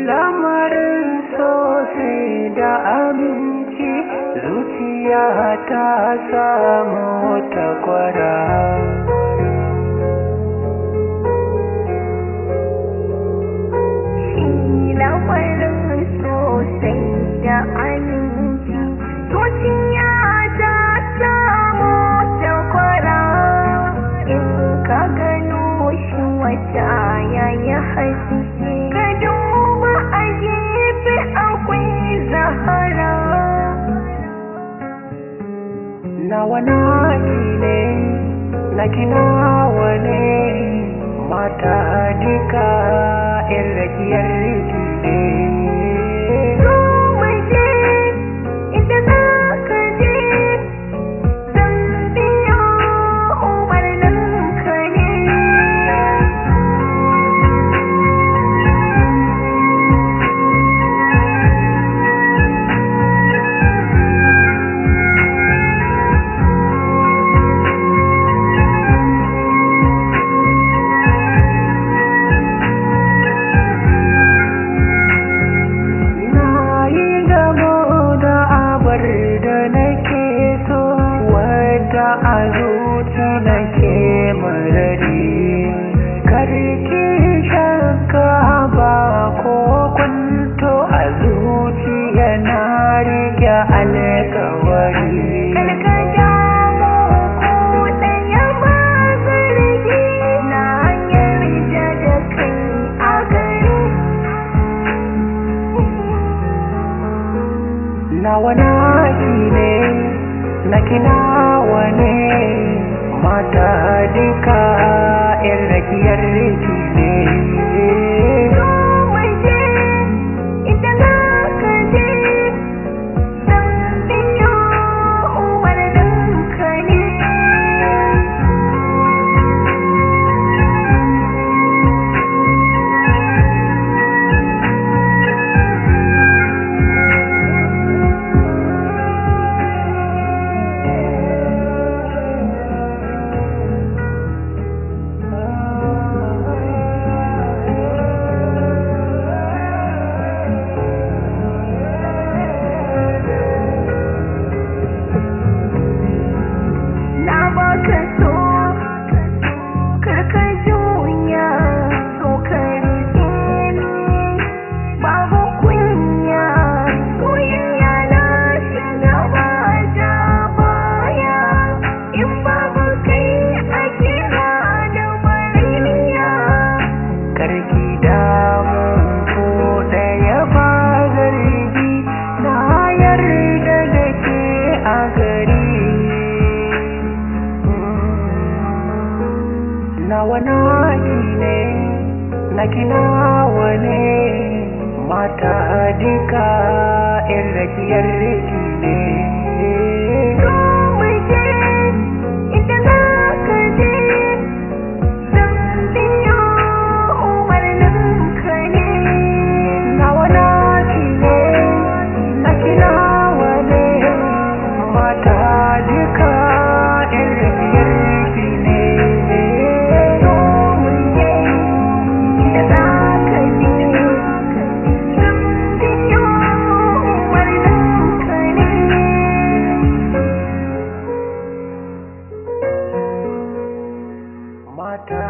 lamarin sosai da aminci zuciya ta samu takwara. Lamarin sosai da aminci zuciya ta samu takwara. In ka gano shi wata yayi haske, ka duba a gefe akwai zahara. Nawa naki ne, naki nawa ne, mata duka in rakiyar ki ne. A zuci nake marari, karki shakka ba ko kwanto a zuci yana rike alkawari. Karka damu ko ɗaya ba zargi, na yarda da kai a gari. Nawa naki ne, naki nawa ne, mata duka in rakiyar ki ne. Nawa naki ne, naki nawa ne, mata duka in rakiyar ki ne. Mata